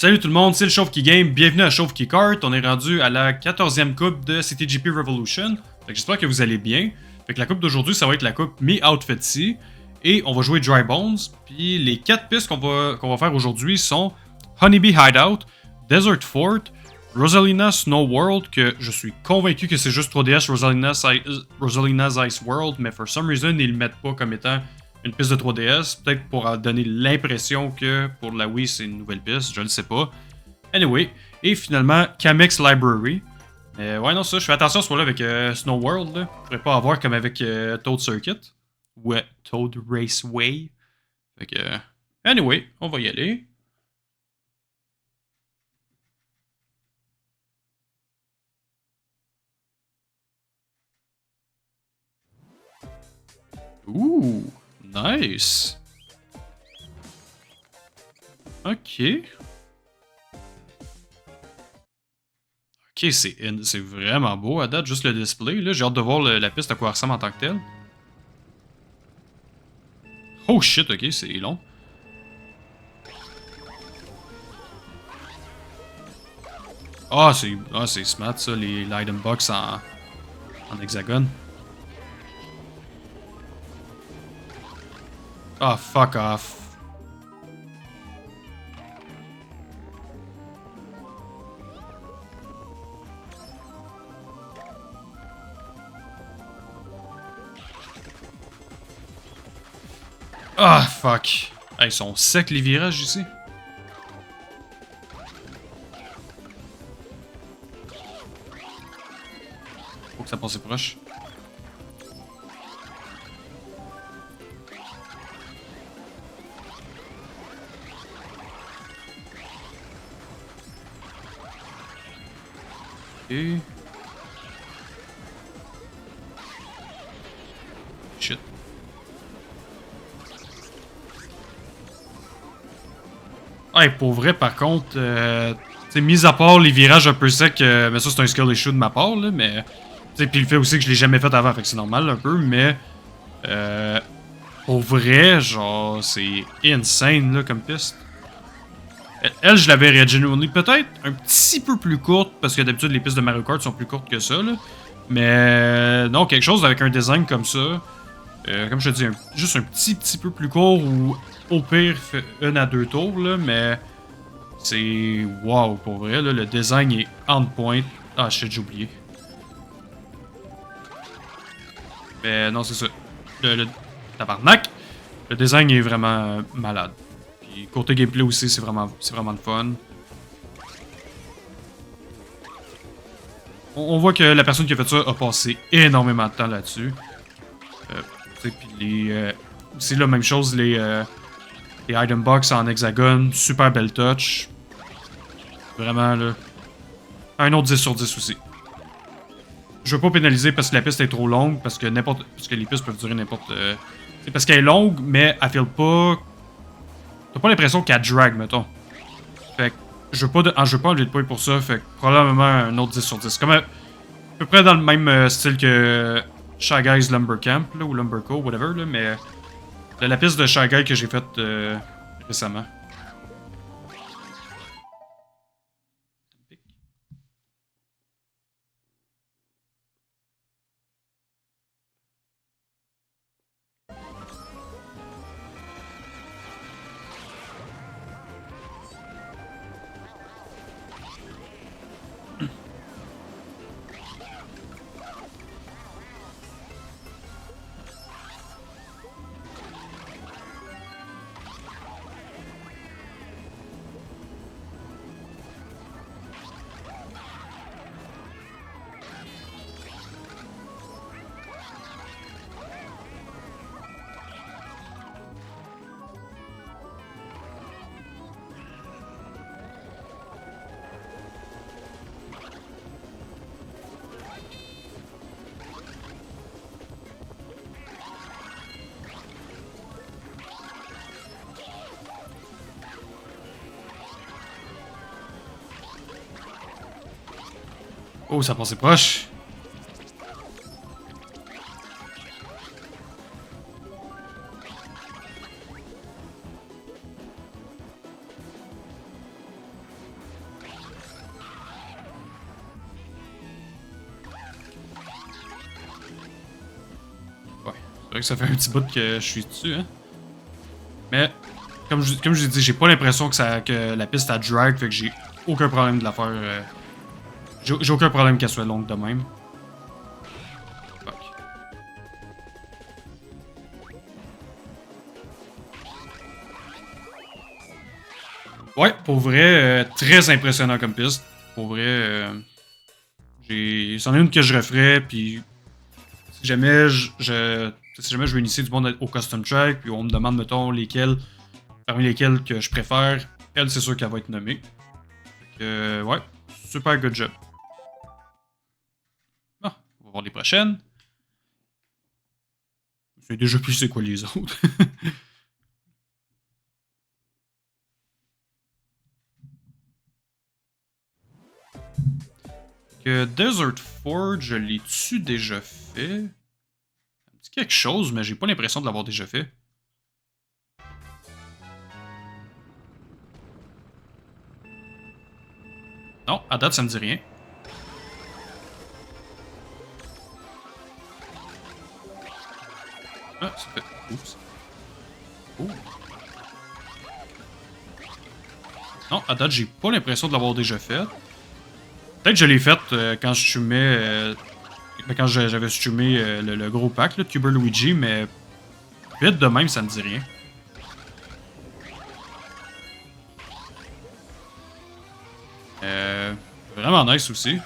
Salut tout le monde, c'est le Chauve qui Game, bienvenue à Chauve qui Kart. On est rendu à la 14e coupe de CTGP Revolution. J'espère que vous allez bien. Fait que la coupe d'aujourd'hui, ça va être la coupe Mi-Outfitsy. Et on va jouer Dry Bones. Puis les 4 pistes qu'on va faire aujourd'hui sont Honeybee Hideout, Desert Fort, Rosalina Snow World, que je suis convaincu que c'est juste 3DS Rosalina's Ice World, mais for some reason, ils le mettent pas comme étant une piste de 3DS, peut-être pour donner l'impression que pour la Wii c'est une nouvelle piste, je ne sais pas. Anyway, et finalement Kamex Library. Ouais non ça, je fais attention à ce moment-là avec Snow World, là. Je pourrais pas avoir comme avec Toad Circuit. Ou Toad Raceway. Fait que... anyway, on va y aller. Ouh, nice. Ok. Ok, c'est vraiment beau à date, juste le display. J'ai hâte de voir la piste à quoi elle ressemble en tant que telle. Oh shit, ok, c'est long. Ah, c'est smart ça, les item box en hexagone. Ah, fuck off. Ah, fuck. Hey, ils sont secs les virages ici. Faut que ça passe proche. Et... shit. Hey, pour vrai, par contre, mis à part les virages un peu secs, mais ça c'est un skill issue de ma part, là, mais... Puis le fait aussi que je l'ai jamais fait avant, fait que c'est normal un peu, mais... pour vrai, genre, c'est insane, là, comme piste. Elle, je l'avais genuinely peut-être un petit peu plus courte, parce que d'habitude, les pistes de Mario Kart sont plus courtes que ça, là. Mais non, quelque chose avec un design comme ça, comme je te dis, juste un petit peu plus court, ou au pire, une à deux tours, là, mais c'est wow, pour vrai, là, le design est on point. Ah, shit, j'ai oublié. Mais non, c'est ça. Le tabarnak, le design est vraiment malade. Puis côté gameplay aussi, c'est vraiment le fun. On voit que la personne qui a fait ça a passé énormément de temps là-dessus. Puis c'est la même chose, les item box en hexagone, super belle touch. Vraiment là. Un autre 10 sur 10 aussi. Je veux pas pénaliser parce que la piste est trop longue, parce que les pistes peuvent durer n'importe... c'est parce qu'elle est longue, mais elle file pas... T'as pas l'impression qu'elle drag, mettons. Fait que je veux pas enlever de points pour ça, fait que probablement un autre 10 sur 10. Comme à peu près dans le même style que Shy Guys Lumber Camp, là, ou Lumberco, whatever, là, mais la piste de Shy Guy que j'ai faite récemment. Oh, ça passait proche. vrai que ça fait un petit bout que je suis dessus, hein. Mais, comme je l'ai dit, j'ai pas l'impression que la piste a drag, fait que j'ai aucun problème de la faire. J'ai aucun problème qu'elle soit longue de même. Fuck. Ouais, pour vrai, très impressionnant comme piste. Pour vrai, c'en est une que je referais, puis si jamais si jamais je veux initier du monde au custom track, puis on me demande, mettons, parmi lesquels que je préfère, elle, c'est sûr qu'elle va être nommée. Fait que, ouais, super good job. Ah, on va voir les prochaines. Je sais déjà plus c'est quoi les autres. que Desert Forge, je l'ai-tu déjà fait? Ça me dit quelque chose, mais j'ai pas l'impression de l'avoir déjà fait. Non, à date, ça me dit rien. Ah, ça fait... Oups. Oh. Non, à date, j'ai pas l'impression de l'avoir déjà fait. Peut-être que je l'ai faite quand je streamais... quand j'avais streamé le gros pack, là, de Cuber Luigi, mais... Vite de même, ça me dit rien. Vraiment nice aussi.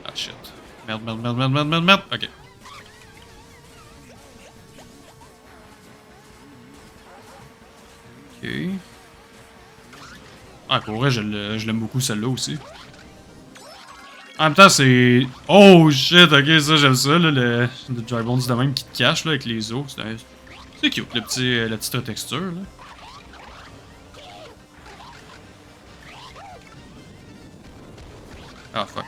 Ah shit. Merde, merde, merde, merde, merde, merde, merde. Ok. Ok. Ah, pour vrai, je l'aime beaucoup celle-là aussi. En même temps, c'est. Oh shit, ok, ça j'aime ça, là, le Dry Bones de même qui te cache là, avec les os. C'est cute, la petite texture là. Ah fuck.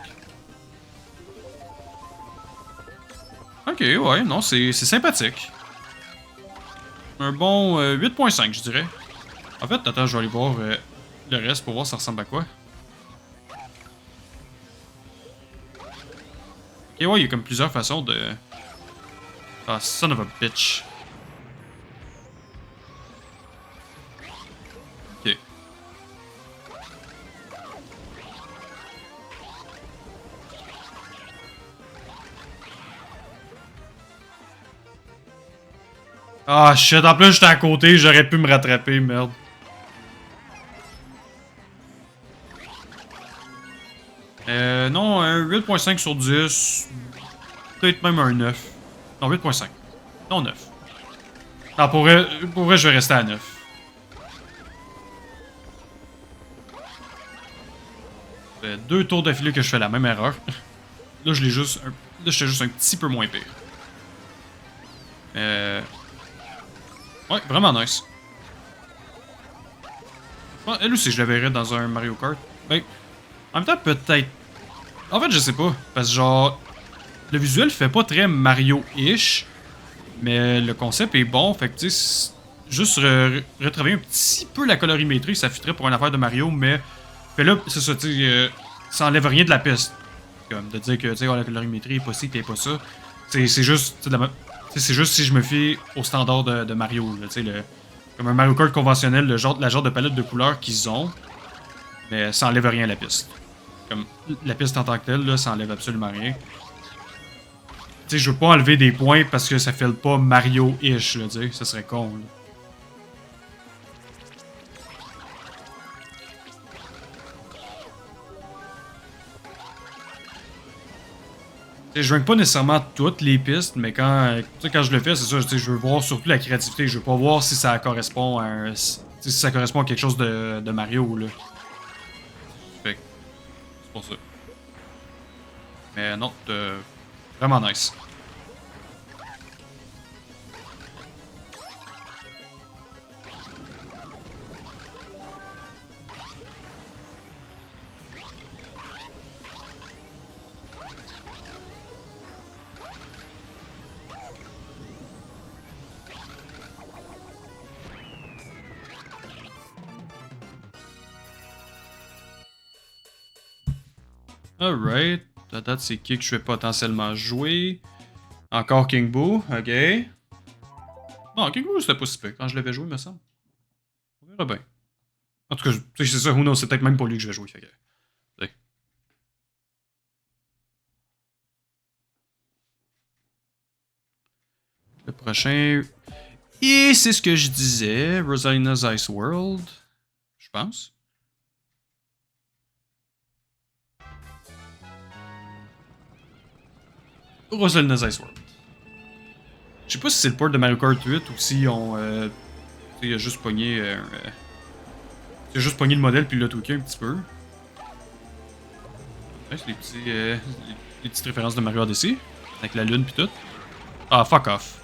Ok, ouais, non, c'est sympathique. Un bon 8.5, je dirais. En fait, attends, je vais aller voir le reste pour voir ça ressemble à quoi. Ok, ouais, il y a comme plusieurs façons de. Ah, son of a bitch. Ok. Ah shit, en plus j'étais à côté, j'aurais pu me rattraper, merde. Non, un 8.5 sur 10. Peut-être même un 9. Non, 8.5. Non, 9. Non, pour vrai, je vais rester à 9. Ça fait 2 tours d'affilée que je fais la même erreur. Là, je l'ai juste. Là, j'étais juste un petit peu moins pire. Ouais, vraiment nice. Ah, elle aussi, je la verrais dans un Mario Kart. Ben, en même temps, peut-être. En fait, je sais pas. Parce que, genre, le visuel fait pas très Mario-ish. Mais le concept est bon. Fait que, tu sais, juste retravailler un petit peu la colorimétrie, ça fitterait pour une affaire de Mario. Mais, fait là, c'est ça, tu sais, ça enlève rien de la piste. Comme de dire que, tu sais, oh, la colorimétrie est pas ci, t'es pas ça. C'est juste, c'est juste si je me fie au standard de Mario, tu sais, comme un Mario Kart conventionnel, la genre de palette de couleurs qu'ils ont, mais ça enlève rien à la piste. Comme la piste en tant que telle, là, ça enlève absolument rien. Tu sais, je veux pas enlever des points parce que ça fait pas Mario-ish, là, tu sais, ça serait con, là. Je rank pas nécessairement toutes les pistes, mais quand je le fais, c'est ça, je veux voir surtout la créativité. Je veux pas voir si ça correspond à si ça correspond à quelque chose de Mario, là. Fait que, c'est pour ça. Mais non, vraiment nice. Alright. À date, c'est qui que je vais potentiellement jouer? Encore King Boo, ok. Non, King Boo, c'était pas si pire quand je l'avais joué, me semble. On verra bien. En tout cas, tu sais, c'est ça, who knows, c'est peut-être même pas lui que je vais jouer, fait que... t'sais. Le prochain... Et c'est ce que je disais, Rosalina's Ice World, je pense. Rosalina's Ice World. Je sais pas si c'est le port de Mario Kart 8 ou si on... il a juste pogné... il a juste pogné le modèle puis il l'a tweaké un petit peu. Ouais, c'est les petites références de Mario Odyssey. Avec la lune pis tout. Ah, fuck off.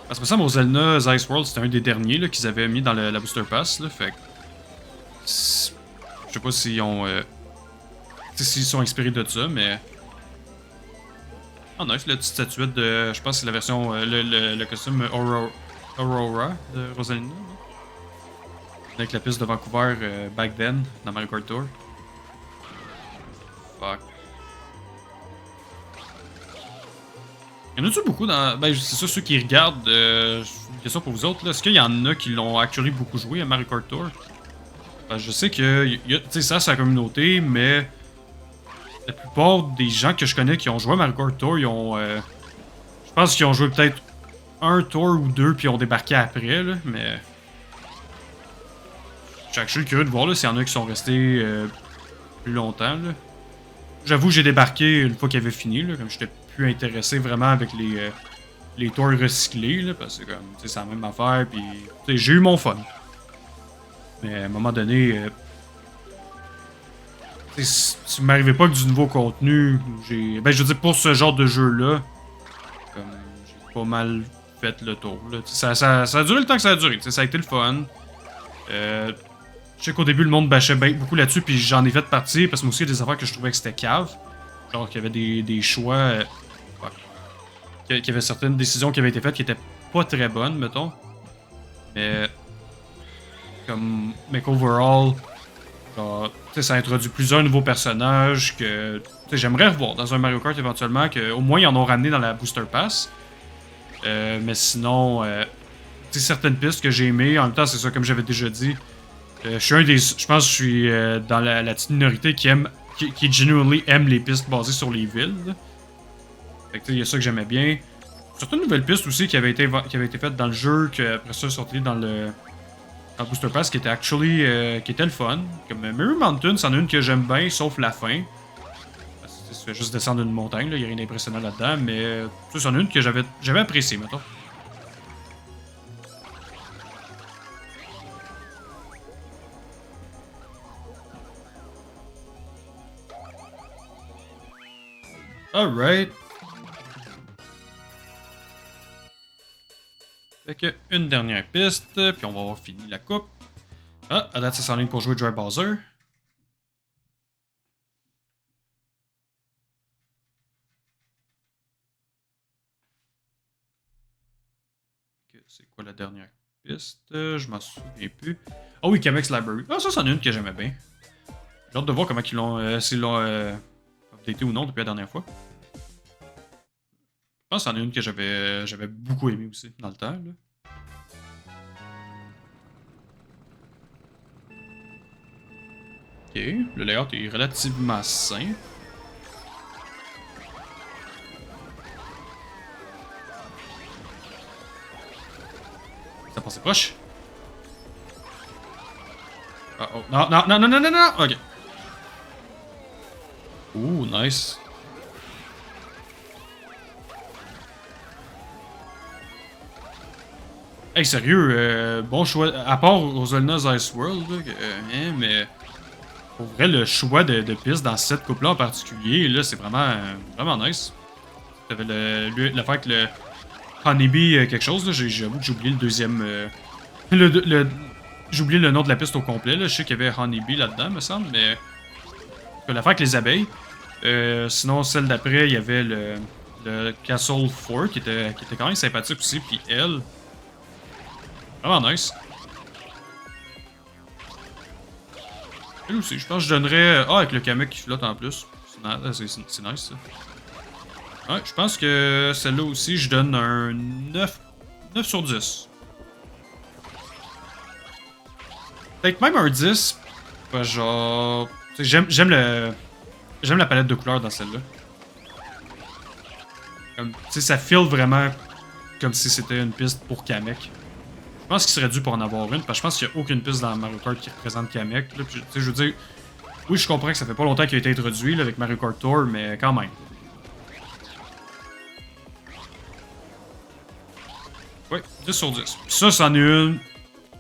Parce que ça, mon Zelda Ice World, c'était un des derniers qu'ils avaient mis dans la Booster Pass. Là, fait que... Je sais pas s'ils ont... s'ils sont inspirés de ça, mais... Ah nice, la petite statuette de... Je pense que c'est la version... le costume Aurora de Rosalina. Avec la piste de Vancouver back then, dans Mario Kart Tour. Fuck. Y en a-tu beaucoup dans... Ben, c'est ça, ceux qui regardent... J'ai une question pour vous autres, là. Est-ce qu'il y en a qui l'ont actually beaucoup joué à Mario Kart Tour? Ben, je sais que... Tu sais, ça, c'est la communauté, mais... La plupart des gens que je connais qui ont joué à Mario Kart Tour, ils ont... je pense qu'ils ont joué peut-être un tour ou deux, puis ils ont débarqué après, là, mais... Je suis curieux de voir, là, s'il y en a qui sont restés plus longtemps, là. J'avoue, j'ai débarqué une fois qu'il avait fini, là, comme j'étais plus intéressé vraiment avec les tours recyclés, là, parce que comme, c'est la même affaire, puis j'ai eu mon fun. Mais à un moment donné, si vous m'arrivez pas que du nouveau contenu, ben je veux dire, pour ce genre de jeu-là, comme j'ai pas mal fait le tour, là. Ça a duré le temps que ça a duré, ça a été le fun. Je sais qu'au début, le monde bâchait beaucoup là-dessus, puis j'en ai fait partie, parce que moi aussi, il y a des affaires que je trouvais que c'était cave. Genre qu'il y avait des choix. Qu'il y avait certaines décisions qui avaient été faites qui étaient pas très bonnes, mettons. Mais. Mais qu'overall, genre, tu sais, ça introduit plusieurs nouveaux personnages que. Tu sais, j'aimerais revoir dans un Mario Kart éventuellement, qu'au moins ils en ont ramené dans la Booster Pass. Mais sinon, tu sais, certaines pistes que j'ai aimées, en même temps, c'est ça, comme j'avais déjà dit. Je suis un des. Je pense que je suis dans la petite minorité qui aime. Qui genuinely aime les pistes basées sur les villes. Là. Fait que il y a ça que j'aimais bien. Certaines nouvelles pistes aussi qui avaient été faites dans le jeu, qui après ça sorties dans le Booster Pass, qui était actually. Qui était le fun. Comme Mirror Mountain, c'en est une que j'aime bien, sauf la fin. Parce que tu fais juste descendre une montagne, il n'y a rien d'impressionnant là-dedans, mais ça, c'en est une que j'avais appréciée, mettons. Alright. Fait que une dernière piste, puis on va avoir fini la coupe. Ah, à date, ça s'enligne pour jouer Dry Bowser. C'est quoi la dernière piste? Je m'en souviens plus. Ah oui, Kamex Library. Ah, ça, c'en est une que j'aimais bien. J'ai hâte de voir comment ils l'ont, s'ils l'ont updaté ou non depuis la dernière fois. Je pense que c'en est une que j'avais beaucoup aimé aussi dans le temps. Là. Ok, le layout est relativement simple. Ça passait proche. Ah oh, non, non, non, non, non, non, non, ok. Ouh, nice. Hey, sérieux, bon choix. À part Rosalina's Ice World, là, mais pour vrai, le choix de pistes dans cette coupe-là en particulier, là, c'est vraiment nice. T'avais l'affaire avec le Honeybee quelque chose, là, j'avoue que j'ai oublié le deuxième. J'ai oublié le nom de la piste au complet, là. Je sais qu'il y avait Honeybee là-dedans, me semble, mais. L'affaire avec les abeilles. Sinon, celle d'après, il y avait le Castle Fort qui était quand même sympathique aussi, puis elle. Vraiment nice. Elle aussi, je pense que je donnerais... Ah, avec le Kamek qui flotte en plus. C'est nice, ça. Ouais, je pense que celle-là aussi, je donne un 9 sur 10. Peut-être même un 10. Bah, genre... J'aime la palette de couleurs dans celle-là. Tu sais, ça feel vraiment comme si c'était une piste pour Kamek. Je pense qu'il serait dû pour en avoir une, parce que je pense qu'il n'y a aucune piste dans Mario Kart qui représente Kamek. Là. Puis, je veux dire, oui, je comprends que ça fait pas longtemps qu'il a été introduit là, avec Mario Kart Tour, mais quand même. Oui, 10 sur 10. Ça, c'en est une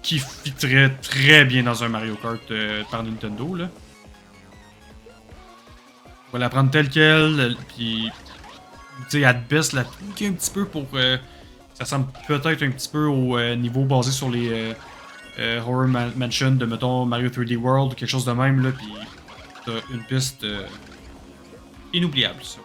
qui fitterait très bien dans un Mario Kart par Nintendo. Là. On va la prendre telle qu'elle, puis tu sais, at best, la tweaker un petit peu pour. Ça ressemble peut-être un petit peu au niveau basé sur les Horror Mansion de, mettons, Mario 3D World ou quelque chose de même, là, puis t'as une piste inoubliable, ça.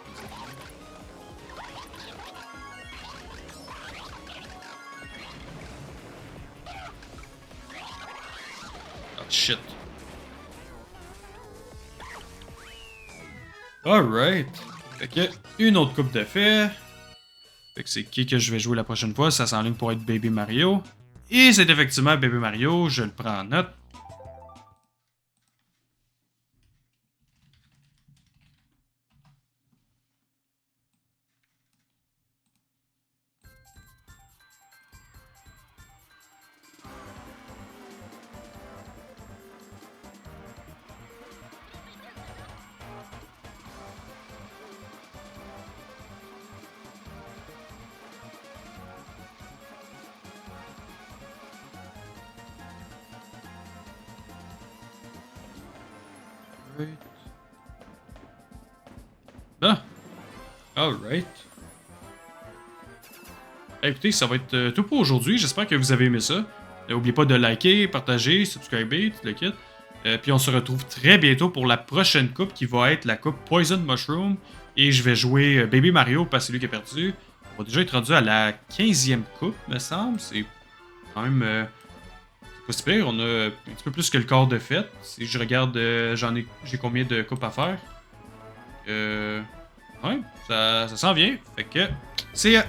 Ah, shit. Alright. Fait que, une autre coupe de faits. Fait que c'est qui que je vais jouer la prochaine fois. Ça s'enligne pour être Baby Mario. Et c'est effectivement Baby Mario. Je le prends en note. Ah, alright. Écoutez, ça va être tout pour aujourd'hui. J'espère que vous avez aimé ça. N'oubliez pas de liker, partager, subscriber, tout le kit. Puis on se retrouve très bientôt pour la prochaine coupe qui va être la coupe Poison Mushroom. Et je vais jouer Baby Mario, pas celui qui a perdu. On va déjà être rendu à la 15e coupe, me semble. C'est quand même c'est pas si pire. On a un petit peu plus que le quart de fête. Si je regarde, j'ai combien de coupes à faire. Ouais, ça s'en vient. Fait que, c'est